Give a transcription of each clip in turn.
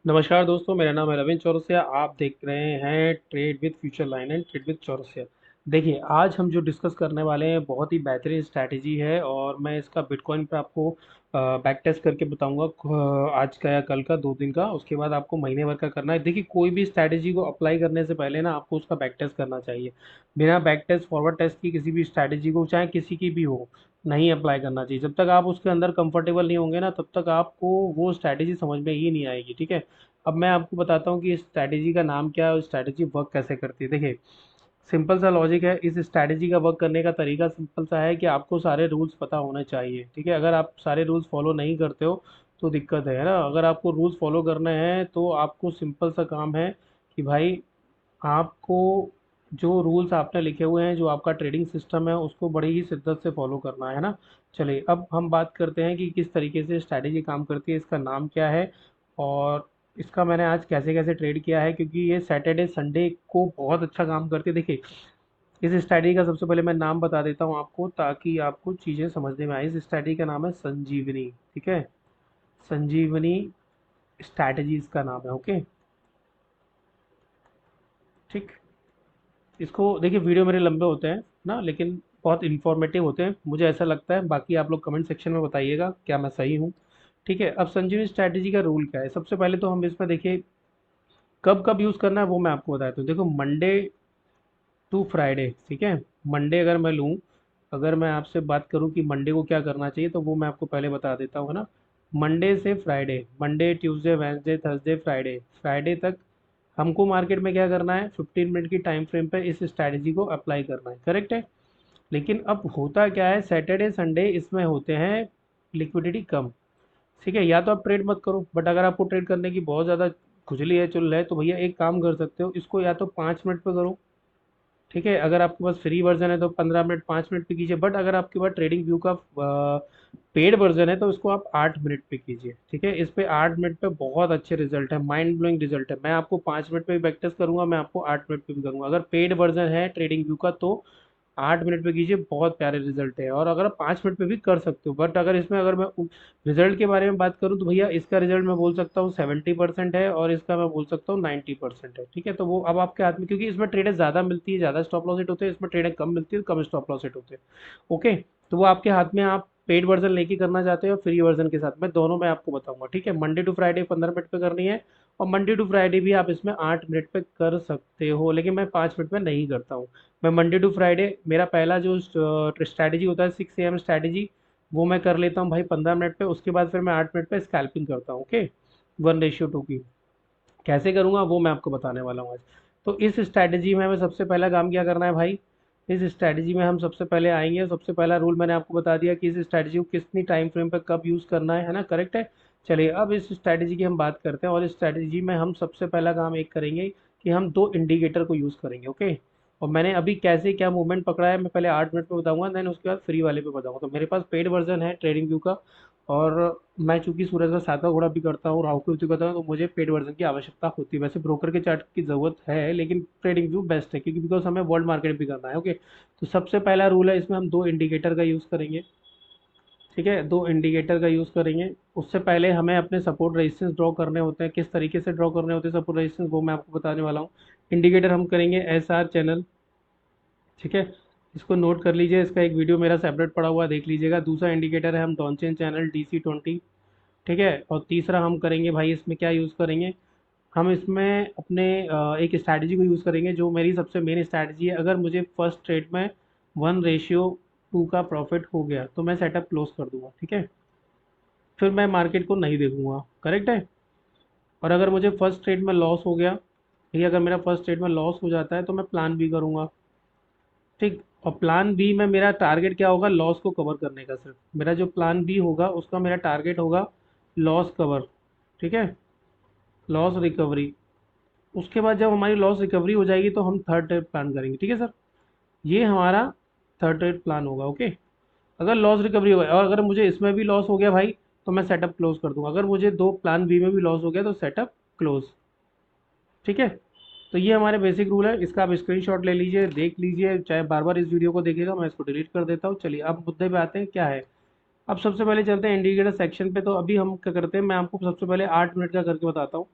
नमस्कार दोस्तों, मेरा नाम है रविंद्र चौरसिया। आप देख रहे हैं trade with future line and trade with Chaurasia. देखिए, आज हम जो डिस्कस करने वाले हैं बहुत ही बेहतरीन स्ट्रैटेजी है और मैं इसका बिटकॉइन पे आपको बैक टेस्ट करके बताऊंगा। आज का या कल का, 2 दिन का। उसके बाद आपको महीने भर का करना है। देखिए, कोई भी स्ट्रैटेजी को अप्लाई करने से पहले ना आपको उसका बैक टेस्ट करना चाहिए। बिना बैक टेस्ट फॉरवर्ड टेस्ट की किसी भी स्ट्रैटेजी को, चाहे किसी की भी हो, नहीं अप्लाई करना चाहिए। जब तक आप उसके अंदर कंफर्टेबल नहीं होंगे ना, तब तक आपको वो स्ट्रैटेजी समझ में ही नहीं आएगी। ठीक है। अब मैं आपको बताता हूँ कि इस स्ट्रैटेजी का नाम क्या है और स्ट्रैटेजी वर्क कैसे करती है। देखिए, सिंपल सा लॉजिक है। इस स्ट्रैटेजी का वर्क करने का तरीका सिंपल सा है कि आपको सारे रूल्स पता होने चाहिए। ठीक है। अगर आप सारे रूल्स फॉलो नहीं करते हो तो दिक्कत है ना। अगर आपको रूल्स फॉलो करने हैं तो आपको सिंपल सा काम है कि भाई, आपको जो रूल्स आपने लिखे हुए हैं, जो आपका ट्रेडिंग सिस्टम है, उसको बड़ी ही शिद्दत से फॉलो करना है ना। चलिए, अब हम बात करते हैं कि किस तरीके से स्ट्रैटेजी काम करती है, इसका नाम क्या है और इसका मैंने आज कैसे कैसे ट्रेड किया है, क्योंकि ये सैटरडे संडे को बहुत अच्छा काम करती है। देखिए, इस स्ट्रैटेजी का सबसे पहले मैं नाम बता देता हूँ आपको, ताकि आपको चीज़ें समझने में आए। इस स्ट्रैटेजी का नाम है संजीवनी। ठीक है। संजीवनी स्ट्रैटेजी इसका नाम है। ओके। ठीक। इसको देखिए, वीडियो मेरे लंबे होते हैं ना, लेकिन बहुत इन्फॉर्मेटिव होते हैं, मुझे ऐसा लगता है। बाकी आप लोग कमेंट सेक्शन में बताइएगा क्या मैं सही हूँ। ठीक है। अब संजीवनी स्ट्रैटेजी का रूल क्या है, सबसे पहले तो हम इसमें देखिए कब कब यूज़ करना है वो मैं आपको बताता हूँ। देखो, मंडे टू फ्राइडे। ठीक है। मंडे अगर मैं लूँ, अगर मैं आपसे बात करूँ कि मंडे को क्या करना चाहिए, तो वो मैं आपको पहले बता देता हूँ, है ना। मंडे से Friday, Monday Tuesday Wednesday Thursday Friday, Friday तक हमको मार्केट में क्या करना है, 15 मिनट की टाइम फ्रेम पे इस स्ट्रैटेजी को अप्लाई करना है। करेक्ट है। लेकिन अब होता क्या है, सैटरडे संडे इसमें होते हैं लिक्विडिटी कम। ठीक है। या तो आप ट्रेड मत करो, बट अगर आपको ट्रेड करने की बहुत ज़्यादा खुजली है, चुल है, तो भैया एक काम कर सकते हो, इसको या तो 5 मिनट पे करो। ठीक है। अगर आपके पास फ्री वर्जन है तो 15 मिनट 5 मिनट पे कीजिए, बट अगर आपके पास ट्रेडिंग व्यू का पेड वर्जन है तो इसको आप 8 मिनट पे कीजिए। ठीक है। इस पे 8 मिनट पे बहुत अच्छे रिजल्ट है, माइंड ब्लोइंग रिजल्ट है। मैं आपको 5 मिनट पे भी बैक टेस्ट करूंगा, मैं आपको 8 मिनट पे भी करूंगा। अगर पेड वर्जन है ट्रेडिंग व्यू का तो 8 मिनट पे कीजिए, बहुत प्यारे रिजल्ट है। और अगर आप 5 मिनट पे भी कर सकते हो, बट अगर इसमें अगर मैं रिजल्ट के बारे में बात करूं तो भैया, इसका रिजल्ट मैं बोल सकता हूँ 70% है और इसका मैं बोल सकता हूँ 90% है। ठीक है। तो वो अब आपके हाथ में, क्योंकि इसमें ट्रेडें ज़्यादा मिलती है, ज़्यादा स्टॉप लॉस हिट होते हैं, इसमें ट्रेडें कम मिलती है, कम स्टॉप लॉस हिट होते हैं। ओके। तो वो आपके हाथ में, आप पेड वर्जन लेके करना चाहते हो फ्री वर्जन के साथ, मैं दोनों मैं आपको बताऊंगा। ठीक है। मंडे टू फ्राइडे 15 मिनट पे करनी है और मंडे टू फ्राइडे भी आप इसमें 8 मिनट पे कर सकते हो, लेकिन मैं 5 मिनट पे नहीं करता हूँ। मैं मंडे टू फ्राइडे, मेरा पहला जो स्ट्रैटेजी होता है 6 AM स्ट्रैटेजी, वो मैं कर लेता हूँ भाई 15 मिनट पे। उसके बाद फिर मैं 8 मिनट पे स्कैल्पिंग करता हूँ। ओके। 1:2 की कैसे करूँगा वो मैं आपको बताने वाला हूँ आज। तो इस स्ट्रैटेजी में हमें सबसे पहला काम क्या करना है भाई, इस स्ट्रैटेजी में हम सबसे पहले आएंगे। सबसे पहला रूल मैंने आपको बता दिया कि इस स्ट्रैटेजी को कितनी टाइम फ्रेम पे कब यूज़ करना है ना। करेक्ट है। चलिए, अब इस स्ट्रैटेजी की हम बात करते हैं और इस स्ट्रैटेजी में हम सबसे पहला काम एक करेंगे कि हम 2 इंडिकेटर को यूज़ करेंगे। ओके। और मैंने अभी कैसे क्या मूवमेंट पकड़ा है मैं पहले 8 मिनट पे बताऊंगा, देन उसके बाद फ्री वाले पे बताऊंगा। तो मेरे पास पेड वर्जन है ट्रेडिंग व्यू का, और मैं चूंकि सूरज का सातवां घोड़ा भी करता हूँ, राहु केतु करता हूँ, तो मुझे पेड वर्जन की आवश्यकता होती है। वैसे ब्रोकर के चार्ट की ज़रूरत है, लेकिन ट्रेडिंग व्यू बेस्ट है, क्योंकि बिकॉज हमें वर्ल्ड मार्केट भी करना है। ओके। तो सबसे पहला रूल है, इसमें हम 2 इंडिकेटर का यूज़ करेंगे। ठीक है। 2 इंडिकेटर का यूज़ करेंगे। उससे पहले हमें अपने सपोर्ट रेजिस्टेंस ड्रॉ करने होते हैं। किस तरीके से ड्रॉ करने होते हैं सपोर्ट रेजिस्टेंस, वो मैं आपको बताने वाला हूँ। इंडिकेटर हम करेंगे SR चैनल। ठीक है। इसको नोट कर लीजिए, इसका एक वीडियो मेरा सेपरेट पड़ा हुआ है, देख लीजिएगा। दूसरा इंडिकेटर है हम डॉनचेन चैनल DC20। ठीक है। और तीसरा हम करेंगे भाई, इसमें क्या यूज़ करेंगे, हम इसमें अपने एक स्ट्रैटेजी को यूज़ करेंगे जो मेरी सबसे मेन स्ट्रैटेजी है। अगर मुझे फर्स्ट ट्रेड में 1:2 का प्रॉफिट हो गया तो मैं सेटअप क्लोज कर दूंगा। ठीक है। फिर मैं मार्केट को नहीं देखूंगा। करेक्ट है। और अगर मुझे फर्स्ट ट्रेड में लॉस हो गया, ठीक है, अगर मेरा फर्स्ट ट्रेड में लॉस हो जाता है तो मैं प्लान बी करूंगा। ठीक। और प्लान बी में मेरा टारगेट क्या होगा, लॉस को कवर करने का। सिर्फ मेरा जो प्लान बी होगा उसका मेरा टारगेट होगा लॉस कवर। ठीक है। Loss recovery. उसके बाद जब हमारी लॉस रिकवरी हो जाएगी तो हम थर्ड ट्रेड प्लान करेंगे। ठीक है सर। ये हमारा थर्ड ट्रेड प्लान होगा। ओके। अगर लॉस रिकवरी हो गया और अगर मुझे इसमें भी लॉस हो गया भाई, तो मैं सेटअप क्लोज कर दूंगा। अगर मुझे दो प्लान बी में भी लॉस हो गया तो सेटअप क्लोज। ठीक है। तो ये हमारे बेसिक रूल है, इसका आप स्क्रीनशॉट ले लीजिए, देख लीजिए, चाहे बार बार इस वीडियो को देखिएगा। मैं इसको डिलीट कर देता हूँ। चलिए, अब मुद्दे पे आते हैं क्या है। अब सबसे पहले चलते हैं इंडिकेटर सेक्शन पे। तो अभी हम क्या करते हैं, मैं आपको सबसे पहले 8 मिनट का करके बताता हूँ।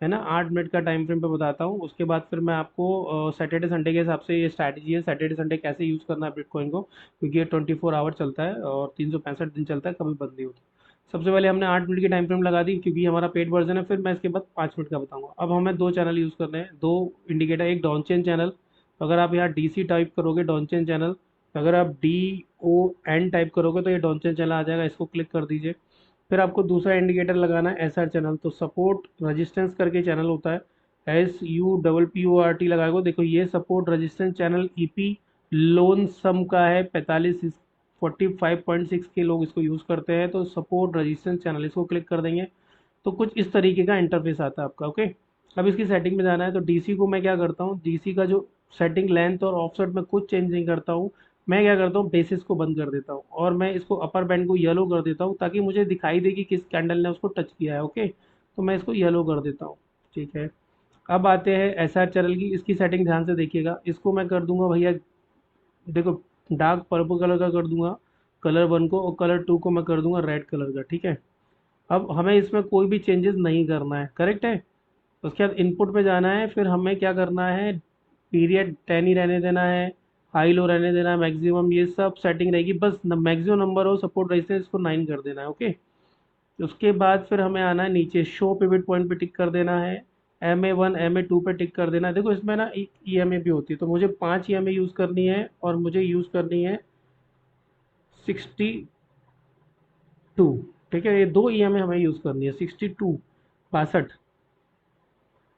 है ना, 8 मिनट का टाइम फ्रेम पे बताता हूँ। उसके बाद फिर मैं आपको सैटरडे संडे के हिसाब से ये स्ट्रैटेजी है, सैटरडे संडे कैसे यूज़ करना है बिटकॉइन को, क्योंकि ये 24 आवर चलता है और 365 दिन चलता है, कभी बंद नहीं होता। सबसे पहले हमने 8 मिनट की टाइम फ्रेम लगा दी क्योंकि हमारा पेड वर्जन है, फिर मैं इसके बाद 5 मिनट का बताऊंगा। अब हमें दो चैनल यूज़ करने हैं, दो इंडिकेटर, एक डाउन चेन चैनल। अगर आप यहाँ DC टाइप करोगे डाउन चेन चैनल, अगर आप DON टाइप करोगे तो ये डाउन चेन चैनल आ जाएगा, इसको क्लिक कर दीजिए। फिर आपको दूसरा इंडिकेटर लगाना है SR चैनल, तो सपोर्ट रेजिस्टेंस करके चैनल होता है, SUPPORT लगाएगा। देखो ये सपोर्ट रेजिस्टेंस चैनल EP लोन सम का है, 45 के लोग इसको यूज़ करते हैं, तो सपोर्ट रेजिस्टेंस चैनल इसको क्लिक कर देंगे तो कुछ इस तरीके का इंटरफेस आता है आपका। ओके, अब इसकी सेटिंग में जाना है, तो DC को मैं क्या करता हूँ, DC का जो सेटिंग लेंथ और ऑफसेट में कुछ चेंज नहीं करता हूँ। मैं क्या करता हूँ, बेसिस को बंद कर देता हूँ और मैं इसको अपर बैंड को येलो कर देता हूँ ताकि मुझे दिखाई दे कि किस कैंडल ने उसको टच किया है। ओके, तो मैं इसको येलो कर देता हूँ। ठीक है, अब आते हैं SR चैनल की, इसकी सेटिंग ध्यान से देखिएगा। इसको मैं कर दूंगा भैया, देखो, डार्क पर्पल कलर का कर दूंगा कलर 1 को, और कलर 2 को मैं कर दूंगा रेड कलर का। ठीक है, अब हमें इसमें कोई भी चेंजेस नहीं करना है, करेक्ट है। उसके बाद इनपुट पे जाना है, फिर हमें क्या करना है, पीरियड 10 ही रहने देना है, हाई लो रहने देना है, मैक्सिमम, ये सब सेटिंग रहेगी। बस मैक्सिमम नंबर हो सपोर्ट रेजिस्टेंस इसको 9 कर देना है। ओके, उसके बाद फिर हमें आना है नीचे, शो पिवट पॉइंट पे टिक कर देना है, MA1 MA2 पे टिक कर देना है। देखो इसमें ना एक EMA भी होती है, तो मुझे 5 EMA यूज़ करनी है और मुझे यूज़ करनी है 62। ठीक है, ये दो EMA हमें यूज़ करनी है, 62, 62।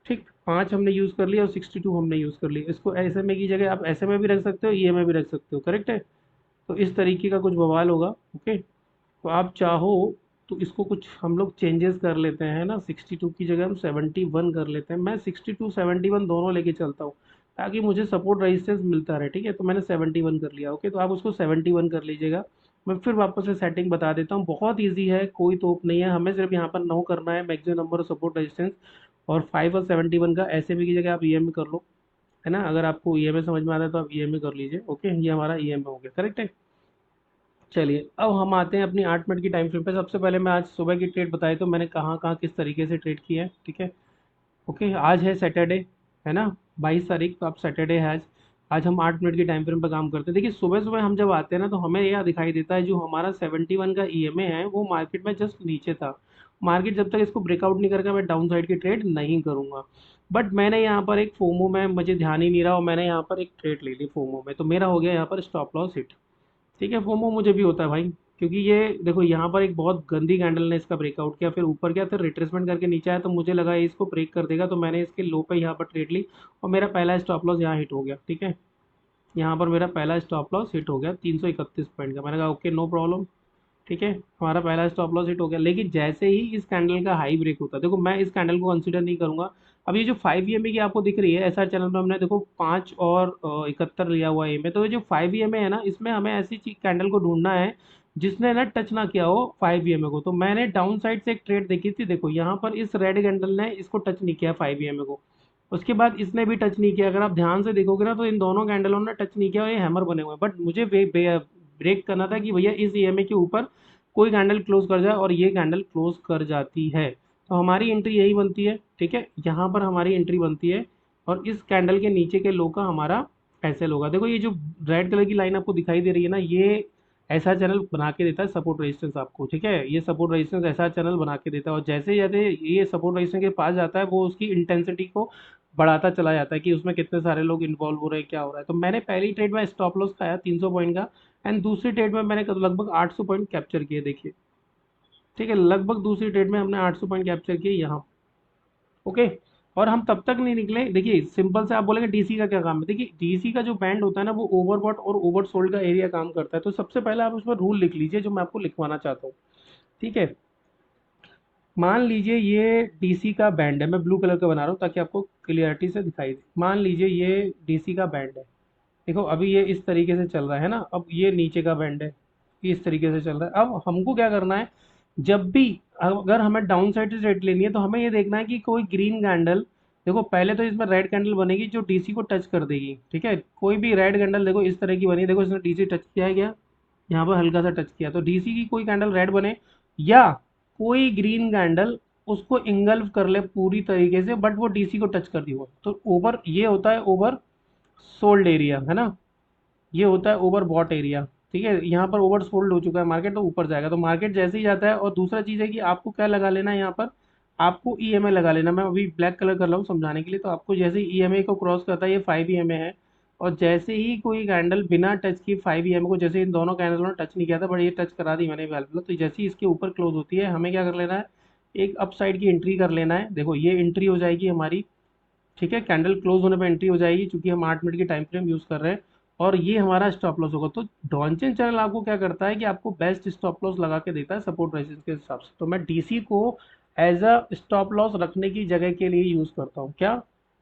ठीक, 5 हमने यूज़ कर लिया और 62 हमने यूज़ कर लिया। इसको SMA की जगह आप SMA भी रख सकते हो, EMA भी रख सकते हो, करेक्ट है। तो इस तरीके का कुछ बवाल होगा। ओके, तो आप चाहो तो इसको कुछ हम लोग चेंजेस कर लेते हैं ना, 62 की जगह हम 71 कर लेते हैं। मैं 62 71 दोनों लेके चलता हूँ ताकि मुझे सपोर्ट रेजिस्टेंस मिलता रहे। ठीक है, तो मैंने 71 कर लिया। ओके, तो आप उसको 71 कर लीजिएगा। मैं फिर वापस से सेटिंग बता देता हूँ, बहुत ईजी है, कोई तोप नहीं है, हमें सिर्फ यहाँ पर नो करना है maximum number of support resistance, और 5 और 71 का SMA की जगह आप EMA कर लो। है ना, अगर आपको EMA समझ में आता है तो आप EMA कर लीजिए। ओके, ये हमारा EMA हो गया, करेक्ट है। चलिए अब हम आते हैं अपनी 8 मिनट की टाइम फ्रेम पे। सबसे पहले मैं आज सुबह की ट्रेड बताई, तो मैंने कहाँ कहाँ किस तरीके से ट्रेड किया है। ठीक है, ओके, आज है सैटरडे, है ना, 22 तारीख, तो अब सैटरडे है आज। आज हम 8 मिनट की टाइम फ्रेम पर काम करते हैं। देखिए सुबह सुबह हम जब आते हैं ना, तो हमें यह दिखाई देता है जो हमारा 71 का EMA है वो मार्केट में जस्ट नीचे था। मार्केट जब तक इसको ब्रेकआउट नहीं करेगा मैं डाउन साइड की ट्रेड नहीं करूंगा। बट मैंने यहाँ पर एक फोमो में, मुझे ध्यान ही नहीं रहा, और मैंने यहाँ पर एक ट्रेड ले ली फोमो में, तो मेरा हो गया यहाँ पर स्टॉप लॉस हिट। ठीक है, फोमो मुझे भी होता है भाई, क्योंकि ये देखो यहाँ पर एक बहुत गंदी कैंडल ने इसका ब्रेकआउट किया, फिर ऊपर गया, फिर रिट्रेसमेंट करके नीचे आया, तो मुझे लगा ये इसको ब्रेक कर देगा, तो मैंने इसके लो पे यहाँ पर ट्रेड ली और मेरा पहला स्टॉप लॉस यहाँ हिट हो गया। ठीक है, यहाँ पर मेरा पहला स्टॉप लॉस हिट हो गया 331 पॉइंट का। मैंने कहा ओके नो प्रॉब्लम। ठीक है, हमारा पहला स्टॉप लॉस हिट हो गया, लेकिन जैसे ही इस कैंडल का हाई ब्रेक होता है, देखो मैं इस कैंडल को कंसीडर नहीं करूंगा। अब ये जो 5 EMA की आपको दिख रही है SR चैनल में, हमने देखो 5 और 71 लिया हुआ है EMA, तो ये जो 5 EMA है ना, इसमें हमें ऐसी कैंडल को ढूंढना है जिसने ना टच ना किया हो 5 EMA को। तो मैंने डाउन साइड से एक ट्रेड देखी थी, देखो यहाँ पर इस रेड कैंडल ने इसको टच नहीं किया 5 EMA को, उसके बाद इसने भी टच नहीं किया। अगर आप ध्यान से देखोगे ना, तो इन दोनों कैंडलों ने टच नहीं किया और ये हैमर बने हुए हैं। बट मुझे ब्रेक करना था कि भैया इस EMA के ऊपर कोई कैंडल क्लोज कर जाए, और ये कैंडल क्लोज कर जाती है, तो हमारी एंट्री यही बनती है। ठीक है, यहाँ पर हमारी एंट्री बनती है, और इस कैंडल के नीचे के लो का हमारा SL होगा। देखो ये जो रेड कलर की लाइन आपको दिखाई दे रही है ना, ये ऐसा चैनल बना के देता है सपोर्ट रेजिस्टेंस आपको। ठीक है, ये सपोर्ट रेजिस्टेंस ऐसा चैनल बना के देता है, और जैसे जैसे ये सपोर्ट रेजिस्टेंस के पास जाता है वो उसकी इंटेंसिटी को बढ़ाता चला जाता है कि उसमें कितने सारे लोग इन्वॉल्व हो रहे हैं, क्या हो रहा है। तो मैंने पहली ट्रेड में स्टॉप लॉस खाया 300 पॉइंट का, एंड दूसरी ट्रेड में मैंने लगभग 800 पॉइंट कैप्चर किए, देखिए। ठीक है, लगभग दूसरी ट्रेड में हमने 800 पॉइंट कैप्चर किए यहाँ। ओके, और हम तब तक नहीं निकले। देखिए सिंपल से आप बोलेंगे DC का क्या काम है, देखिए DC का जो बैंड होता है ना, वो ओवरबॉट और ओवरसोल्ड का एरिया काम करता है। तो सबसे पहले आप उसमें रूल लिख लीजिए जो मैं आपको लिखवाना चाहता हूँ। ठीक है, मान लीजिए ये DC का बैंड है, मैं ब्लू कलर का बना रहा हूँ ताकि आपको क्लियरिटी से दिखाई दे। मान लीजिए ये DC का बैंड है, देखो अभी ये इस तरीके से चल रहा है ना, अब ये नीचे का बैंड है, ये इस तरीके से चल रहा है। अब हमको क्या करना है, जब भी अगर हमें डाउन साइड से ट्रेड लेनी है, तो हमें ये देखना है कि कोई ग्रीन कैंडल, देखो पहले तो इसमें रेड कैंडल बनेगी जो DC को टच कर देगी। ठीक है, कोई भी रेड कैंडल देखो इस तरह की बनी है, देखो इसने DC टच किया है क्या, यहाँ पर हल्का सा टच किया, तो DC की कोई कैंडल रेड बने, या कोई ग्रीन कैंडल उसको इंगल्फ कर ले पूरी तरीके से, बट वो डीसी को टच कर दी हो, तो ओवर ये होता है ओवर सोल्ड एरिया, है ना, ये होता है ओवर बॉट एरिया। ठीक है, यहाँ पर ओवर सोल्ड हो चुका है मार्केट, तो ऊपर जाएगा, तो मार्केट जैसे ही जाता है। और दूसरा चीज़ है कि आपको क्या लगा लेना है यहाँ पर, आपको ईएमए लगा लेना। मैं अभी ब्लैक कलर कर रहा हूँ समझाने के लिए। तो आपको जैसे ही ईएमए को क्रॉस करता है, ये 5 ईएमए है, और जैसे ही कोई कैंडल बिना टच की 5 ईएमए को, जैसे इन दोनों कैंडलों ने टच नहीं किया था बट ये टच करा दी मैंने वैल्यू, तो जैसे ही इसके ऊपर क्लोज होती है, हमें क्या कर लेना है, एक अप साइड की एंट्री कर लेना है। देखो ये एंट्री हो जाएगी हमारी, ठीक है, कैंडल क्लोज होने पे एंट्री हो जाएगी, क्योंकि हम 8 मिनट की टाइम फ्रेम यूज कर रहे हैं। और ये हमारा स्टॉप लॉस होगा। तो डॉनचेन चैनल आपको क्या करता है कि आपको बेस्ट स्टॉप लॉस लगा के देता है सपोर्ट रेजिस्टेंस के हिसाब से। तो मैं डीसी को एज अ स्टॉप लॉस रखने की जगह के लिए यूज करता हूँ। क्या,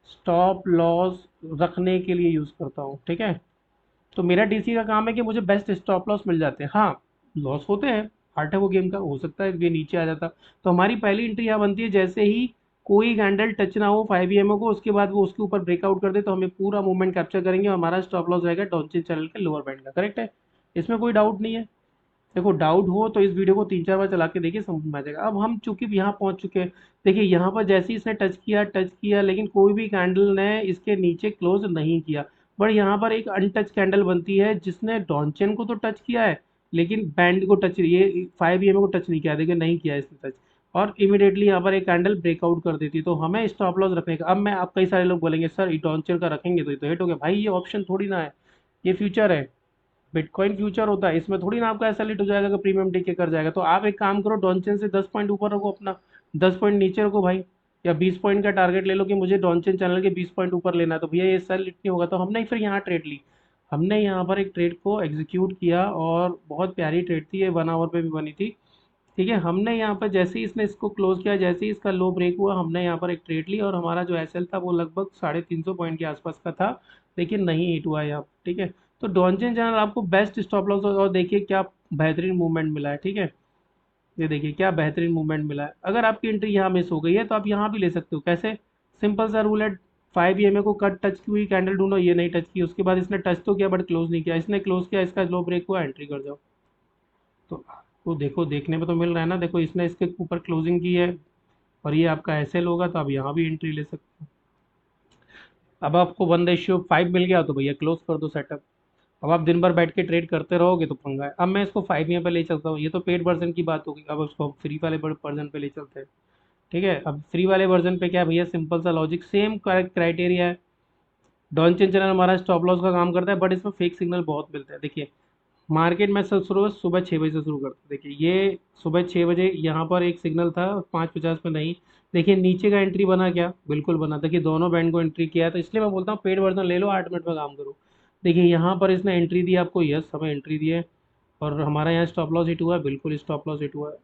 स्टॉप लॉस रखने के लिए यूज करता हूँ, ठीक है। तो मेरा डीसी का काम है कि मुझे बेस्ट स्टॉप लॉस मिल जाते हैं। हाँ, लॉस होते हैं, पार्ट है वो गेम का, हो सकता है ये नीचे आ जाता। तो हमारी पहली एंट्री यहाँ बनती है, जैसे ही कोई कैंडल टच ना हो 5 ईएमओ को, उसके बाद वो उसके ऊपर ब्रेकआउट कर दे, तो हमें पूरा मूवमेंट कैप्चर करेंगे और हमारा स्टॉप लॉस रहेगा डॉनचिन चैनल के लोअर बैंड का। करेक्ट है, इसमें कोई डाउट नहीं है। देखो डाउट हो तो इस वीडियो को 3-4 बार चला के देखिए, समझ में आ जाएगा। अब हम चूंकि यहाँ पहुंच चुके हैं, देखिए यहाँ पर जैसे ही इसने टच किया, लेकिन कोई भी कैंडल ने इसके नीचे क्लोज नहीं किया। बट यहाँ पर एक अनटच कैंडल बनती है जिसने डॉनचेन को तो टच किया है, लेकिन बैंड को टच, ये 5 ईएमए को टच नहीं किया, देखिए नहीं किया इसने टच। और इमिडिएटली यहाँ पर एक कैंडल ब्रेकआउट कर देती, तो हमें स्टॉप लॉस रखने का। अब मैं, आप कई सारे लोग बोलेंगे सर डॉनचेन का रखेंगे तो ये तो हिट हो गया। भाई ये ऑप्शन थोड़ी ना है, ये फ्यूचर है, बिटकॉइन फ्यूचर होता है। इसमें थोड़ी ना आपका ऐसा लेट हो जाएगा कि प्रीमियम डीके कर जाएगा। तो आप एक काम करो, डॉनचेन से 10 पॉइंट ऊपर रखो अपना, 10 पॉइंट नीचे रखो भाई, या 20 पॉइंट का टारगेट ले लो कि मुझे डॉनचेन चैनल के 20 पॉइंट ऊपर लेना है। तो भैया ये साल लेट नहीं होगा। तो हमने फिर यहाँ ट्रेड ली, हमने यहाँ पर एक ट्रेड को एग्जीक्यूट किया, और बहुत प्यारी ट्रेड थी ये, 1 आवर पे भी बनी थी। ठीक है, हमने यहाँ पर जैसे ही इसने इसको क्लोज किया, जैसे ही इसका लो ब्रेक हुआ, हमने यहाँ पर एक ट्रेड ली, और हमारा जो एसएल था वो लगभग 350 पॉइंट के आसपास का था, लेकिन नहीं हिट हुआ यहाँ। ठीक है, तो डॉनचेन चैनल आपको बेस्ट स्टॉप लॉस, और देखिए क्या बेहतरीन मूवमेंट मिला है। ठीक है, ये देखिए क्या बेहतरीन मूवमेंट मिला है। अगर आपकी एंट्री यहाँ मिस हो गई है तो आप यहाँ भी ले सकते हो। कैसे, सिंपल सा रूल है, 5 ईएमए को कट टच की हुई कैंडल ढूंढो, ये नहीं टच की, उसके बाद इसने टच तो किया बट क्लोज नहीं किया, इसने क्लोज किया, इसका लो ब्रेक हुआ, एंट्री कर जाओ। तो आपको देखो, देखने में तो मिल रहा है ना, देखो इसने इसके ऊपर क्लोजिंग की है, और ये आपका एसएल होगा, तो आप यहाँ भी एंट्री ले सकते हो। अब आपको 1:5 मिल गया तो भैया क्लोज कर दो सेटअप। अब आप दिन भर बैठ के ट्रेड करते रहोगे तो पंगा है। अब मैं इसको 5 ईयर पे ले चलता हूँ, ये तो पेड वर्जन की बात होगी, अब उसको फ्री वाले वर्जन पे ले चलते हैं। ठीक है, अब फ्री वाले वर्जन पे क्या है भैया, सिंपल सा लॉजिक, सेम क्राइटेरिया है। डॉनचेन चैनल हमारा स्टॉप लॉस का काम करता है, बट इसमें फेक सिग्नल बहुत मिलता है। देखिए मार्केट में सब शुरू सुबह 6 बजे से शुरू करते हैं। देखिए ये सुबह 6 बजे यहाँ पर एक सिग्नल था 5:50 पे, नहीं, देखिए नीचे का एंट्री बना क्या, बिल्कुल बना। देखिए दोनों बैंड को एंट्री किया है, तो इसलिए मैं बोलता हूँ पेड वर्जन ले लो, 8 मिनट में काम करो। देखिए यहाँ पर इसने एंट्री दी आपको, यस हमें एंट्री दी है, और हमारा यहाँ स्टॉप लॉस हिट हुआ है, बिल्कुल स्टॉप लॉस हिट हुआ है।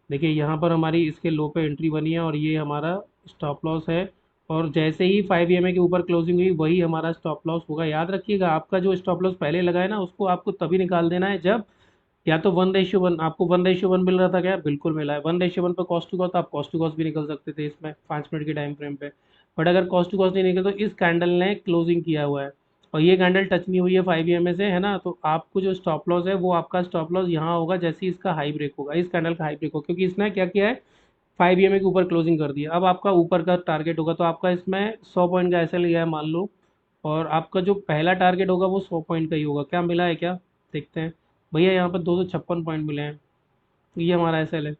देखिए यहाँ पर हमारी इसके लो पे एंट्री बनी है, और ये हमारा स्टॉप लॉस है। और जैसे ही 5 ईएमए के ऊपर क्लोजिंग हुई, वही हमारा स्टॉप लॉस होगा। याद रखिएगा, आपका जो स्टॉप लॉस पहले लगा है ना, उसको आपको तभी निकाल देना है जब, या तो 1:1, आपको 1:1 मिल रहा था क्या, बिल्कुल मिला है। 1:1 पे कॉस्ट टू कॉस्ट, आप कॉस्ट टू कॉस्ट भी निकल सकते थे इसमें 5 मिनट के टाइम फ्रेम पे। बट अगर कॉस्ट टू कॉस्ट नहीं निकल, तो इस कैंडल ने क्लोजिंग किया हुआ है, और ये कैंडल टच नहीं हुई है 5 ईएमए से, है ना, तो आपको जो स्टॉप लॉस है वो आपका स्टॉप लॉस यहाँ होगा, जैसे ही इसका हाई ब्रेक होगा, इस कैंडल का हाई ब्रेक होगा, क्योंकि इसने क्या किया है, 5 ईएमए के ऊपर क्लोजिंग कर दिया। अब आपका ऊपर का टारगेट होगा, तो आपका इसमें 100 पॉइंट का ऐसे लिया है मान लो, और आपका जो पहला टारगेट होगा वो 100 पॉइंट का ही होगा। क्या मिला है क्या, देखते हैं। भैया यहाँ पर 256 पॉइंट मिले हैं, तो ये हमारा एसएल है।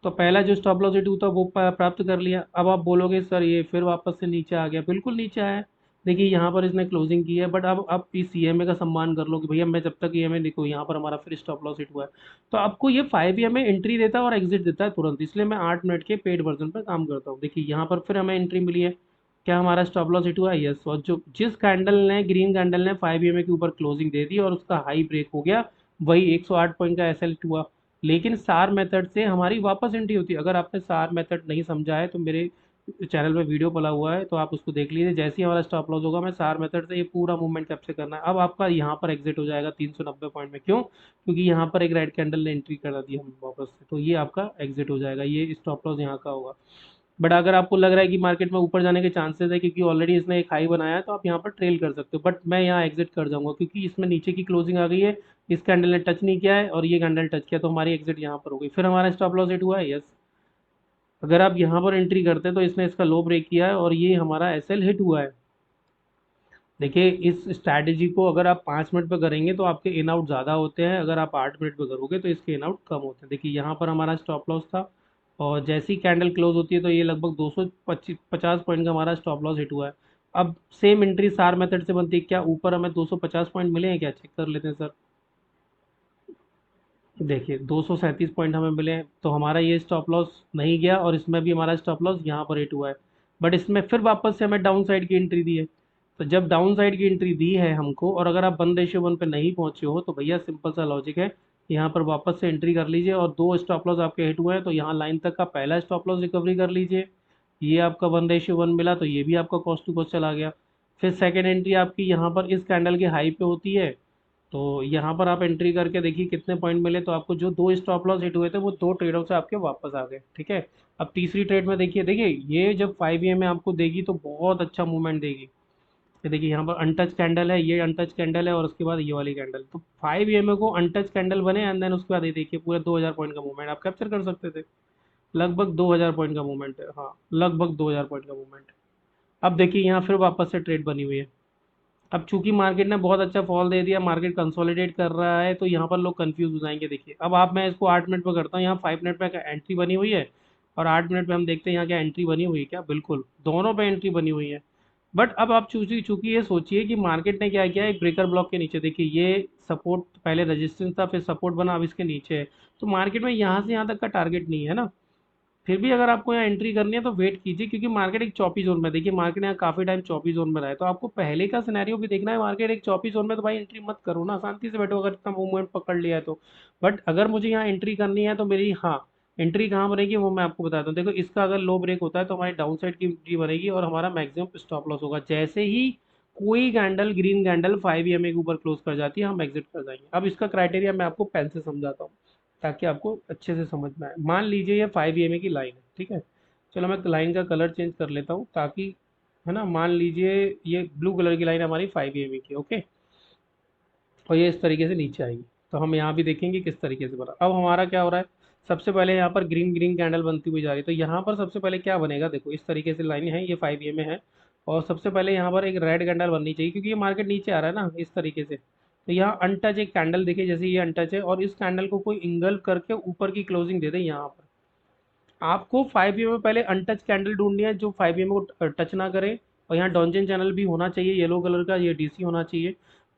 तो पहला जो स्टॉप लॉस हिट था वो प्राप्त कर लिया। अब आप बोलोगे सर ये फिर वापस से नीचे आ गया, बिल्कुल नीचे आया है। देखिए यहाँ पर इसने क्लोजिंग की है, बट अब आप इस ईएमए का सम्मान कर लो कि भैया मैं जब तक ईएमए, देखो यहाँ पर हमारा फिर स्टॉप लॉस हिट हुआ है। तो आपको ये 5 ईएमए एंट्री देता है और एग्जिट देता है तुरंत, इसलिए मैं 8 मिनट के पेड वर्जन पर काम करता हूँ। देखिए यहाँ पर फिर हमें एंट्री मिली है, क्या हमारा स्टॉप लॉस हिट हुआ है, यस। और जो जिस कैंडल ने, ग्रीन कैंडल ने 5 ईएमए के ऊपर क्लोजिंग दे दी और उसका हाई ब्रेक हो गया, वही 108 पॉइंट का एसएल हिट हुआ। लेकिन सार मेथड से हमारी वापस एंट्री होती है। अगर आपने सार मेथड नहीं समझा है तो मेरे चैनल पे वीडियो पड़ा हुआ है, तो आप उसको देख लीजिए। जैसे ही हमारा स्टॉप लॉस होगा, मैं सार मेथड से ये पूरा मूवमेंट कैप्चर करना है। अब आपका यहाँ पर एग्जिट हो जाएगा 390 पॉइंट में, क्यों, क्योंकि यहाँ पर एक रेड कैंडल ने एंट्री करा दी हम वापस से, तो ये आपका एग्जिट हो जाएगा, ये स्टॉप लॉस यहाँ का होगा। बट अगर आपको लग रहा है कि मार्केट में ऊपर जाने के चांसेस है, क्योंकि ऑलरेडी इसने एक हाई बनाया है, तो आप यहाँ पर ट्रेल कर सकते हो। बट मैं यहाँ एग्जिट कर जाऊंगा, क्योंकि इसमें नीचे की क्लोजिंग आ गई है, इस कैंडल ने टच नहीं किया है और ये कैंडल टच किया, तो हमारी एग्जिट यहाँ पर हो गई। फिर हमारा स्टॉप लॉस हिट हुआ है, यस। अगर आप यहाँ पर एंट्री करते हैं तो इसने इसका लो ब्रेक किया है और ये हमारा एसएल हिट हुआ है। देखिए इस स्ट्रैटेजी को अगर आप 5 मिनट पे करेंगे तो आपके इन आउट ज़्यादा होते हैं, अगर आप 8 मिनट पे करोगे तो इसके इन आउट कम होते हैं। देखिए यहाँ पर हमारा स्टॉप लॉस था और जैसी कैंडल क्लोज होती है तो ये लगभग 250 पॉइंट का हमारा स्टॉप लॉस हिट हुआ है। अब सेम एंट्री सार मेथड से बनती है क्या, ऊपर हमें 250 पॉइंट मिले हैं क्या, चेक कर लेते हैं सर। देखिए 237 पॉइंट हमें मिले हैं, तो हमारा ये स्टॉप लॉस नहीं गया और इसमें भी हमारा स्टॉप लॉस यहाँ पर हिट हुआ है। बट इसमें फिर वापस से हमें डाउन साइड की एंट्री दी है। तो जब डाउन साइड की एंट्री दी है हमको और अगर आप 1:1 पे नहीं पहुंचे हो तो भैया सिंपल सा लॉजिक है, यहाँ पर वापस से एंट्री कर लीजिए और दो स्टॉप लॉस आपके हिट हुए हैं तो यहाँ लाइन तक का पहला स्टॉप लॉस रिकवरी कर लीजिए। ये आपका 1:1 मिला तो ये भी आपका कॉस्ट टू कॉस्ट चला गया। फिर सेकेंड एंट्री आपकी यहाँ पर इस कैंडल के हाई पे होती है, तो यहाँ पर आप एंट्री करके देखिए कितने पॉइंट मिले, तो आपको जो दो स्टॉप लॉस हिट हुए थे वो दो ट्रेडों से आपके वापस आ गए। ठीक है। अब तीसरी ट्रेड में देखिए, देखिए ये जब 5 में आपको देगी तो बहुत अच्छा मूवमेंट देगी। ये देखिए यहाँ पर अनटच कैंडल है, ये अनटच कैंडल है और उसके बाद ये वाली कैंडल, तो 5 को अनटच कैंडल बने एंड देन उसके बाद ये देखिए पूरे 2000 पॉइंट का मूवमेंट आप कैप्चर कर सकते थे। लगभग 2000 पॉइंट का मूवमेंट है, हाँ लगभग 2000 पॉइंट का मूवमेंट है। अब देखिए यहाँ फिर वापस से ट्रेड बनी हुई है। अब चूंकि मार्केट ने बहुत अच्छा फॉल दे दिया, मार्केट कंसोलिडेट कर रहा है, तो यहाँ पर लोग कंफ्यूज हो जाएंगे। देखिए अब आप, मैं इसको 8 मिनट पे करता हूँ, यहाँ 5 मिनट पे एंट्री बनी हुई है और 8 मिनट पे हम देखते हैं यहाँ क्या एंट्री बनी हुई है क्या, बिल्कुल दोनों पे एंट्री बनी हुई है। बट अब आप चूंकि चूंकि ये सोचिए कि मार्केट ने क्या किया, एक ब्रेकर ब्लॉक के नीचे देखिए ये सपोर्ट, पहले रेजिस्टेंस था फिर सपोर्ट बना, अब इसके नीचे है, तो मार्केट में यहाँ से यहाँ तक का टारगेट नहीं है ना। फिर भी अगर आपको यहाँ एंट्री करनी है तो वेट कीजिए, क्योंकि मार्केट एक चौपी जोन में, देखिए मार्केट यहाँ काफी टाइम चौपी जोन में रहा है, तो आपको पहले का सिनेरियो भी देखना है। मार्केट एक चौपी जोन में तो भाई एंट्री मत करो ना, शांति से बैठो अगर इतना मूवमेंट पकड़ लिया है तो। बट अगर मुझे यहाँ एंट्री करनी है तो मेरी, हाँ, एंट्री कहाँ बनेगी वो मैं आपको बताता हूँ। देखो इसका अगर लो ब्रेक होता है तो हमारी डाउन साइड की एंट्री बनेगी और हमारा मैक्सिमम स्टॉप लॉस होगा। जैसे ही कोई कैंडल, ग्रीन कैंडल 5 के ऊपर क्लोज कर जाती है हम एग्जिट कर जाएंगे। अब इसका क्राइटेरिया मैं आपको पेन से समझाता हूँ ताकि आपको अच्छे से समझ में आए। मान लीजिए ये 5 की लाइन है, ठीक है। चलो मैं लाइन का कलर चेंज कर लेता हूँ ताकि, है ना, मान लीजिए ये ब्लू कलर की लाइन हमारी 5 की, ओके, और ये इस तरीके से नीचे आएगी। तो हम यहाँ भी देखेंगे किस तरीके से बना। अब हमारा क्या हो रहा है, सबसे पहले यहाँ पर ग्रीन ग्रीन कैंडल बनती हुई जा रही है, तो यहाँ पर सबसे पहले क्या बनेगा, देखो इस तरीके से लाइन है, ये 5 में है, और सबसे पहले यहाँ पर एक रेड कैंडल बननी चाहिए क्योंकि ये मार्केट नीचे आ रहा है ना इस तरीके से। तो यहाँ अनटच एक कैंडल देखिए, जैसे ये अनटच है और इस कैंडल को कोई इंगल्फ करके ऊपर की क्लोजिंग दे दे यहाँ पर। आपको 5 में पहले अनटच कैंडल ढूंढनी है जो 5 को टच ना करे, और यहाँ डॉन्जन चैनल भी होना चाहिए येलो कलर का, ये डीसी होना चाहिए,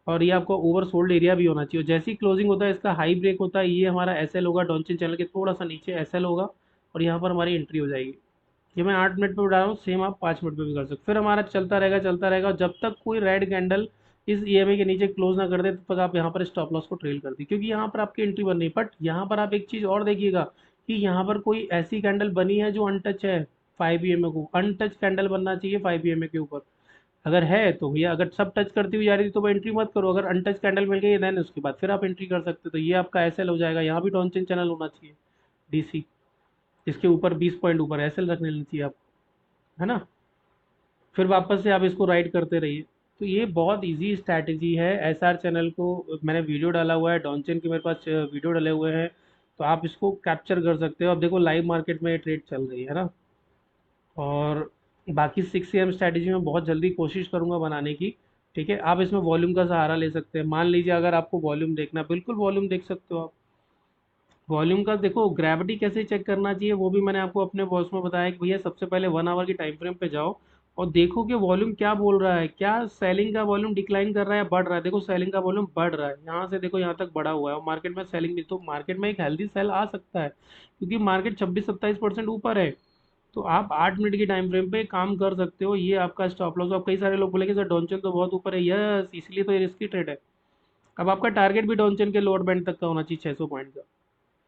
और ये आपको ओवर सोल्ड एरिया भी होना चाहिए। जैसी क्लोजिंग होता है इसका हाई ब्रेक होता है, ये हमारा एसएल होगा, डॉन्जन चैनल के थोड़ा सा नीचे एसएल होगा, और यहाँ पर हमारी एंट्री हो जाएगी। ये मैं 8 मिनट पे उड़ा रहा हूँ, सेम आप 5 मिनट पे भी कर सकते। फिर हमारा चलता रहेगा चलता रहेगा, जब तक कोई रेड कैंडल इस ईएमए के नीचे क्लोज ना कर दे तब तक आप यहाँ पर स्टॉप लॉस को ट्रेल कर दी, क्योंकि यहाँ पर आपकी एंट्री बन रही है। बट यहाँ पर आप एक चीज़ और देखिएगा कि यहाँ पर कोई ऐसी कैंडल बनी है जो अनटच है। 5 को अनटच कैंडल बनना चाहिए 5 के ऊपर, अगर है तो भैया, अगर सब टच करती हुई जा रही थी तो वो एंट्री मत करो, अगर अनटच कैंडल मिल गई देन उसके बाद फिर आप एंट्री कर सकते हो। तो ये आपका एसएल हो जाएगा, यहाँ भी डॉन्चिन चैनल होना चाहिए, डीसी इसके ऊपर 20 पॉइंट ऊपर एसएल रखने चाहिए आप, है ना। फिर वापस से आप इसको राइड करते रहिए। तो ये बहुत इजी स्ट्रैटेजी है। एसआर चैनल को मैंने वीडियो डाला हुआ है, डॉनचेन के मेरे पास वीडियो डाले हुए हैं, तो आप इसको कैप्चर कर सकते हो। अब देखो लाइव मार्केट में ये ट्रेड चल रही है ना। और बाकी 6 AM स्ट्रैटेजी में बहुत जल्दी कोशिश करूंगा बनाने की। ठीक है, आप इसमें वॉल्यूम का सहारा ले सकते हैं। मान लीजिए अगर आपको वॉल्यूम देखना, बिल्कुल वॉल्यूम देख सकते हो आप। वॉल्यूम का देखो, ग्रेविटी कैसे चेक करना चाहिए वो भी मैंने आपको अपने बॉस में बताया कि भैया सबसे पहले 1 आवर की टाइम फ्रेम पे जाओ और देखो कि वॉल्यूम क्या बोल रहा है, क्या सेलिंग का वॉल्यूम डिक्लाइन कर रहा है बढ़ रहा है। देखो सेलिंग का वॉल्यूम बढ़ रहा है, यहाँ से देखो यहाँ तक बढ़ा हुआ है और मार्केट में सेलिंग भी, तो मार्केट में एक हेल्दी सेल आ सकता है क्योंकि मार्केट 26-27% ऊपर है। तो आप 8 मिनट की टाइम फ्रेम पे काम कर सकते हो, ये आपका स्टॉप लॉस। अब कई सारे लोग बोलेंगे सर डॉनचन तो बहुत ऊपर है, यस इसलिए तो ये रिस्की ट्रेड है। अब आपका टारगेट भी डॉनचन के लोअर बैंड तक का होना चाहिए, 600 पॉइंट का।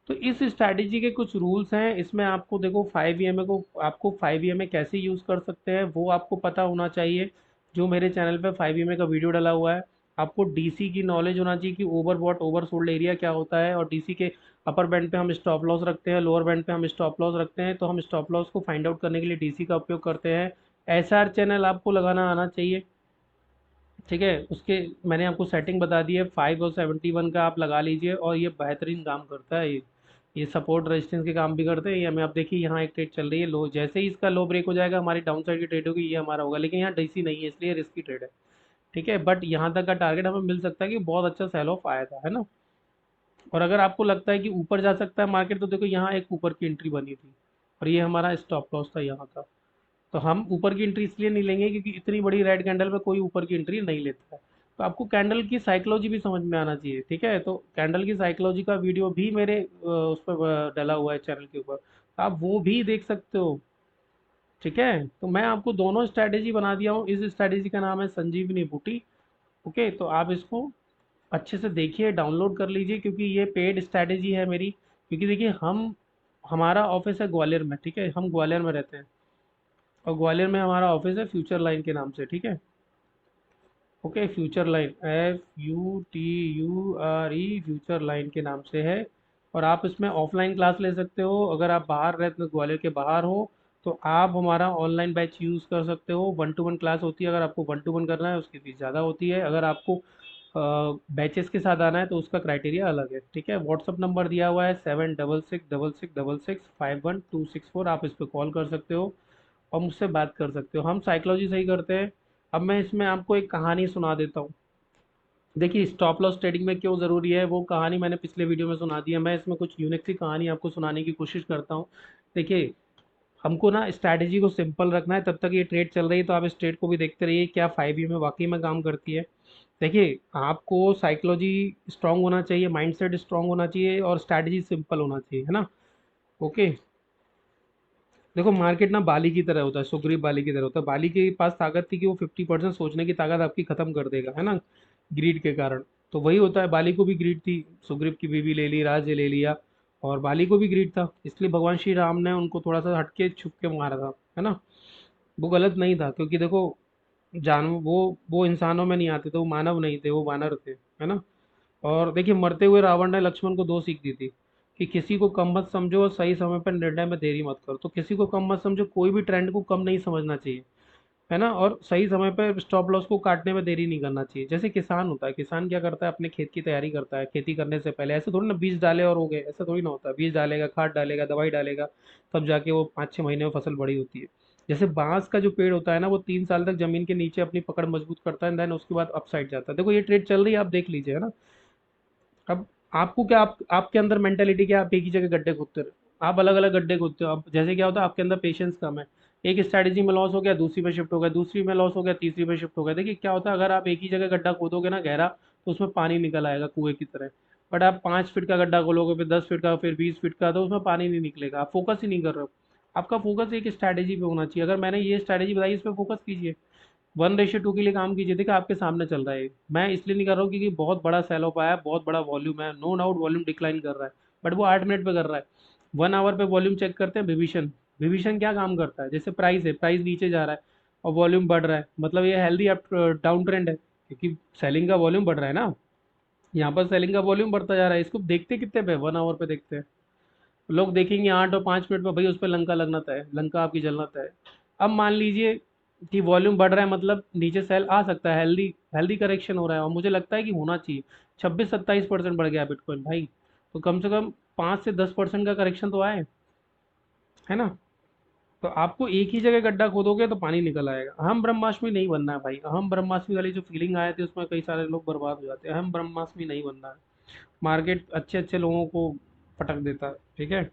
तो इस स्ट्रैटेजी के कुछ रूल्स हैं इसमें, आपको देखो 5 को, आपको 5 कैसे यूज़ कर सकते हैं वो आपको पता होना चाहिए। जो मेरे चैनल पे 5 का वीडियो डाला हुआ है, आपको डीसी की नॉलेज होना चाहिए कि ओवरबॉट ओवर सोल्ड एरिया क्या होता है, और डीसी के अपर बैंड पे हम स्टॉप लॉस रखते हैं, लोअर बैंड पे हम स्टॉप लॉस रखते हैं, तो हम स्टॉप लॉस को फाइंड आउट करने के लिए डीसी का उपयोग करते हैं। एसआर चैनल आपको लगाना आना चाहिए, ठीक है। उसके मैंने आपको सेटिंग बता दी है, 5 और 71 का आप लगा लीजिए और ये बेहतरीन काम करता है ये। ये सपोर्ट रेजिस्टेंस के काम भी करते हैं। ये हमें अब देखिए यहाँ एक ट्रेड चल रही है लो, जैसे ही इसका लो ब्रेक हो जाएगा हमारी डाउन साइड की ट्रेड होगी, ये हमारा होगा, लेकिन यहाँ डीसी नहीं है इसलिए रिस्की ट्रेड है। ठीक है, बट यहाँ तक का टारगेट हमें मिल सकता है कि बहुत अच्छा सेल ऑफ आया था, है ना। और अगर आपको लगता है कि ऊपर जा सकता है मार्केट, तो देखो यहाँ एक ऊपर की एंट्री बनी थी और ये हमारा स्टॉप लॉस था यहाँ का। तो हम ऊपर की एंट्री इसलिए नहीं लेंगे क्योंकि इतनी बड़ी रेड कैंडल में कोई ऊपर की एंट्री नहीं लेता है। तो आपको कैंडल की साइकोलॉजी भी समझ में आना चाहिए, ठीक है। तो कैंडल की साइकोलॉजी का वीडियो भी मेरे उस पर डला हुआ है चैनल के ऊपर, तो आप वो भी देख सकते हो। ठीक है, तो मैं आपको दोनों स्ट्रैटेजी बना दिया हूँ। इस स्ट्रैटेजी का नाम है संजीवनी बूटी। ओके, तो आप इसको अच्छे से देखिए, डाउनलोड कर लीजिए, क्योंकि ये पेड स्ट्रैटेजी है मेरी। क्योंकि देखिए हम, हमारा ऑफिस है ग्वालियर में, ठीक है, हम ग्वालियर में रहते हैं और ग्वालियर में हमारा ऑफिस है फ्यूचर लाइन के नाम से, ठीक है। Okay, future line, FUTURE, future line के नाम से है। और आप इसमें ऑफलाइन क्लास ले सकते हो, अगर आप बाहर रहते हो, ग्वालियर के बाहर हो, तो आप हमारा ऑनलाइन बैच यूज़ कर सकते हो। 1 to 1 क्लास होती है, अगर आपको 1 to 1 करना है उसकी फीस ज़्यादा होती है। अगर आपको बैचेस के साथ आना है तो उसका क्राइटेरिया अलग है, ठीक है। व्हाट्सअप नंबर दिया हुआ है 76666651 264, आप इस पर कॉल कर सकते हो और मुझसे बात कर सकते हो। हम साइकोलॉजी सही करते हैं। अब मैं इसमें आपको एक कहानी सुना देता हूँ। देखिए स्टॉप लॉस ट्रेडिंग में क्यों ज़रूरी है, वो कहानी मैंने पिछले वीडियो में सुना दी है। मैं इसमें कुछ यूनिक सी कहानी आपको सुनाने की कोशिश करता हूँ। देखिए, हमको ना स्ट्रैटेजी को सिंपल रखना है। तब तक ये ट्रेड चल रही है तो आप इस ट्रेड को भी देखते रहिए, क्या 5 में वाकई में काम करती है। देखिए, आपको साइकोलॉजी स्ट्रांग होना चाहिए, माइंडसेट स्ट्रांग होना चाहिए और स्ट्रैटेजी सिंपल होना चाहिए, है ना। ओके, देखो मार्केट ना बाली की तरह होता है, सुग्रीव बाली की तरह होता है। बाली के पास ताकत थी कि वो 50% सोचने की ताकत आपकी खत्म कर देगा, है ना, ग्रीड के कारण। तो वही होता है, बाली को भी ग्रीड थी, सुग्रीव की बीवी ले ली, राज्य ले लिया, और बाली को भी ग्रीड था, इसलिए भगवान श्री राम ने उनको थोड़ा सा हटके छुप के मारा था, है ना। वो गलत नहीं था, क्योंकि देखो जान वो इंसानों में नहीं आते थे, वो मानव नहीं थे, वो वानर थे, है ना। और देखिए मरते हुए रावण ने लक्ष्मण को 2 सीख दी थी, कि किसी को कम मत समझो और सही समय पर निर्णय में देरी मत करो। तो किसी को कम मत समझो, कोई भी ट्रेंड को कम नहीं समझना चाहिए, है ना। और सही समय पर स्टॉप लॉस को काटने में देरी नहीं करना चाहिए। जैसे किसान होता है, किसान क्या करता है, अपने खेत की तैयारी करता है, खेती करने से पहले ऐसे थोड़ी ना बीज डाले और हो गए, ऐसा थोड़ी ना होता है। बीज डालेगा, खाद डालेगा, दवाई डालेगा, तब जाके वो 5-6 महीने में फसल बड़ी होती है। जैसे बांस का जो पेड़ होता है ना, वो 3 साल तक जमीन के नीचे अपनी पकड़ मजबूत करता है, देन उसके बाद अपसाइड जाता है। देखो ये ट्रेड चल रही है, आप देख लीजिए, है ना। अब आपको क्या, आपके अंदर मेंटेलिटी क्या है, आप एक ही जगह गड्ढे खोदते रहो, आप अलग अलग गड्ढे खोदते हो। अब जैसे क्या होता है, आपके अंदर पेशेंस कम है। एक स्ट्रैटेजी में लॉस हो गया, दूसरी पे शिफ्ट हो गया, दूसरी में लॉस हो गया, तीसरी पे शिफ्ट हो गया। देखिए क्या होता है, अगर आप एक ही जगह गड्ढा खोदोगे ना गहरा, तो उसमें पानी निकल आएगा कुएं की तरह। बट आप 5 फीट का गड्ढा खोलोगे, फिर 10 फीट का, फिर 20 फीट का, तो उसमें पानी नहीं निकलेगा। आप फोकस ही नहीं कर रहे हो। आपका फोकस एक स्ट्रैटेजी पे होना चाहिए। अगर मैंने ये स्ट्रैटेजी बताई, इस पर फोकस कीजिए। 1:2 के लिए काम कीजिए। देखिए आपके सामने चल रहा है, मैं इसलिए नहीं कर रहा हूँ क्योंकि बहुत बड़ा सेल ऑफ आया है, बहुत बड़ा वॉल्यूम है, नो डाउट वॉल्यूम डिक्लाइन कर रहा है, बट वो 8 मिनट पे कर रहा है। 1 आवर पे वॉल्यूम चेक करते हैं। विभिशन, विभिशन क्या काम करता है, जैसे प्राइस है, प्राइस नीचे जा रहा है और वॉल्यूम बढ़ रहा है, मतलब ये हेल्दी डाउन ट्रेंड है, क्योंकि सेलिंग का वॉल्यूम बढ़ रहा है ना। यहाँ पर सेलिंग का वॉल्यूम बढ़ता जा रहा है। इसको देखते कितने पे, 1 आवर पे देखते हैं। लोग देखेंगे 8 और 5 मिनट में, भाई उस पर लंका लगना तय, लंका आपकी जलना तय। अब मान लीजिए कि वॉल्यूम बढ़ रहा है, मतलब नीचे सेल आ सकता है, हेल्दी हेल्दी करेक्शन हो रहा है, और मुझे लगता है कि होना चाहिए। 26-27% बढ़ गया बिटकॉइन भाई, तो कम से कम 5 से 10% का करेक्शन तो आए, है ना। तो आपको एक ही जगह गड्ढा खोदोगे तो पानी निकल आएगा। अहम ब्रह्मास्मि नहीं बनना है भाई। अहम ब्रह्मास्मि वाली जो फीलिंग आए थे उसमें कई सारे लोग बर्बाद हो जाते हैं। अहम ब्रह्मास्मि नहीं बनना है। मार्केट अच्छे अच्छे लोगों को पटक देता है, ठीक है।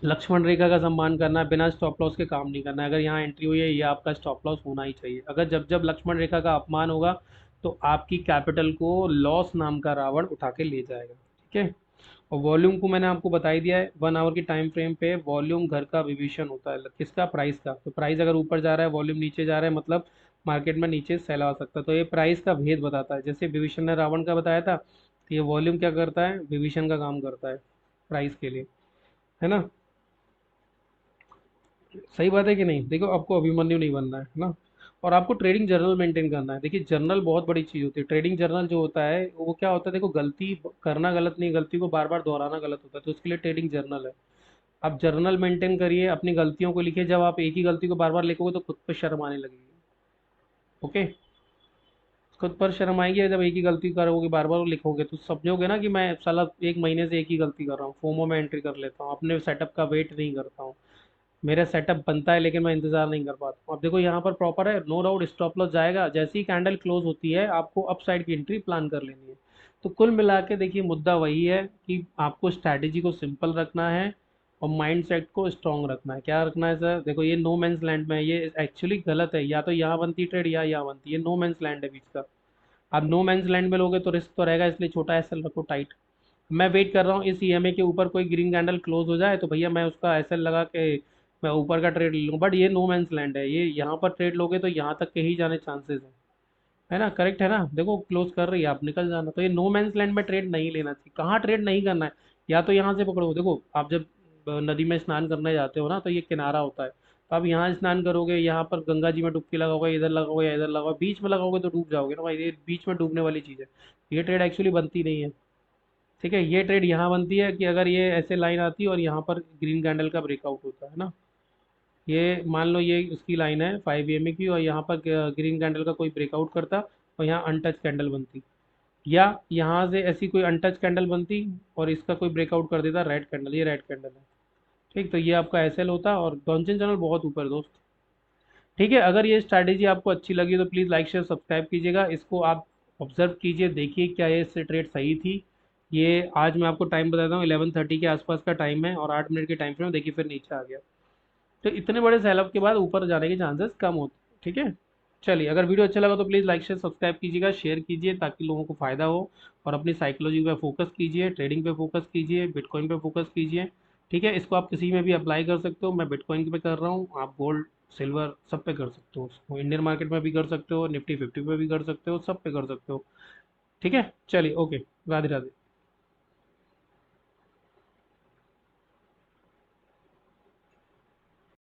लक्ष्मण रेखा का सम्मान करना है, बिना स्टॉप लॉस के काम नहीं करना है। अगर यहाँ एंट्री हुई है, ये आपका स्टॉप लॉस होना ही चाहिए। अगर जब जब लक्ष्मण रेखा का अपमान होगा, तो आपकी कैपिटल को लॉस नाम का रावण उठा के ले जाएगा, ठीक है। और वॉल्यूम को मैंने आपको बता ही दिया है, 1 आवर की टाइम फ्रेम पे वॉल्यूम घर का विभीषण होता है, किसका, प्राइस का। तो प्राइस अगर ऊपर जा रहा है, वॉल्यूम नीचे जा रहा है, मतलब मार्केट में नीचे सेल आ सकता है। तो ये प्राइस का भेद बताता है। जैसे विभीषण ने रावण का बताया था, तो ये वॉल्यूम क्या करता है, विभीषण का काम करता है प्राइस के लिए, है ना। सही बात है कि नहीं। देखो आपको अभिमन्यु नहीं बनना है ना। और आपको ट्रेडिंग जर्नल मेंटेन करना है। देखिए जर्नल बहुत बड़ी चीज़ होती है। ट्रेडिंग जर्नल जो होता है वो क्या होता है, देखो गलती करना गलत नहीं, गलती को बार बार दोहराना गलत होता है, तो उसके लिए ट्रेडिंग जर्नल है। आप जर्नल मेंटेन करिए, अपनी गलतियों को लिखिए। जब आप एक ही गलती को बार बार लिखोगे तो खुद पे शर्म आने लगेगी। ओके, खुद पर शर्म आएगी जब एक ही गलती करोगे, बार बार लिखोगे तो समझोगे ना कि मैं साला एक महीने से एक ही गलती कर रहा हूँ। फोमो में एंट्री कर लेता हूँ, अपने सेटअप का वेट नहीं करता हूँ। मेरा सेटअप बनता है लेकिन मैं इंतजार नहीं कर पाता हूँ। अब देखो यहाँ पर प्रॉपर है, नो डाउट स्टॉप लॉस जाएगा, जैसे ही कैंडल क्लोज होती है आपको अप साइड की एंट्री प्लान कर लेनी है। तो कुल मिला के देखिए मुद्दा वही है कि आपको स्ट्रैटेजी को सिंपल रखना है और माइंड सेट को स्ट्रांग रखना है। क्या रखना है सर? देखो ये नो मैंस लैंड में है, ये एक्चुअली गलत है, या तो यहाँ बनती ट्रेड या यहाँ बनती है, नो मैंस लैंड है बीच का। आप नो मैंस लैंड में लोगे तो रिस्क तो रहेगा, इसलिए छोटा एसएल रखो टाइट। मैं वेट कर रहा हूँ इस ईएमए के ऊपर कोई ग्रीन कैंडल क्लोज हो जाए तो भैया मैं उसका एसएल लगा के मैं ऊपर का ट्रेड ले लूँ। बट ये नो मैंस लैंड है, ये यहाँ पर ट्रेड लोगे तो यहाँ तक के ही जाने चांसेस है ना? करेक्ट है ना? देखो क्लोज कर रही है, आप निकल जाना। तो ये नो मैंस लैंड में ट्रेड नहीं लेना चाहिए। कहाँ ट्रेड नहीं करना है? या तो यहाँ से पकड़ो, देखो आप जब नदी में स्नान करने जाते हो ना तो ये किनारा होता है, तो आप यहाँ स्नान करोगे, यहाँ पर गंगा जी में डुबकी लगाओगे, इधर लगाओगे या इधर लगाओगे, बीच में लगाओगे तो डूब जाओगे ना भाई, ये बीच में डूबने वाली चीज़ है। ये ट्रेड एक्चुअली बनती नहीं है। ठीक है, ये ट्रेड यहाँ बनती है कि अगर ये ऐसे लाइन आती है और यहाँ पर ग्रीन कैंडल का ब्रेकआउट होता है ना, ये मान लो ये उसकी लाइन है 5 EMA की, और यहाँ पर ग्रीन कैंडल का कोई ब्रेकआउट करता और यहाँ अनटच कैंडल बनती, या यहाँ से ऐसी कोई अनटच कैंडल बनती और इसका कोई ब्रेकआउट कर देता रेड कैंडल, ये रेड कैंडल है। ठीक, तो ये आपका एसएल होता और डॉन्चिन चैनल बहुत ऊपर दोस्त। ठीक है, अगर ये स्ट्रैटेजी आपको अच्छी लगी तो प्लीज़ लाइक शेयर सब्सक्राइब कीजिएगा, इसको आप ऑब्जर्व कीजिए, देखिए क्या ये ट्रेड सही थी। ये आज मैं आपको टाइम बताता हूँ, 11:30 के आसपास का टाइम है और 8 मिनट के टाइम फ्रेम, देखिए फिर नीचे आ गया। तो इतने बड़े सेलअप के बाद ऊपर जाने के चांसेस कम होते हैं। ठीक है, चलिए अगर वीडियो अच्छा लगा तो प्लीज़ लाइक शेयर सब्सक्राइब कीजिएगा, शेयर कीजिए ताकि लोगों को फ़ायदा हो। और अपनी साइकोलॉजी पे फोकस कीजिए, ट्रेडिंग पे फोकस कीजिए, बिटकॉइन पे फोकस कीजिए। ठीक है, इसको आप किसी में भी अप्लाई कर सकते हो, मैं बिटकॉइन पे कर रहा हूँ, आप गोल्ड सिल्वर सब पे कर सकते हो उसको, इंडियन मार्केट में भी कर सकते हो, निफ्टी 50 पे भी कर सकते हो, सब पे कर सकते हो। ठीक है, चलिए ओके, राधे राधे।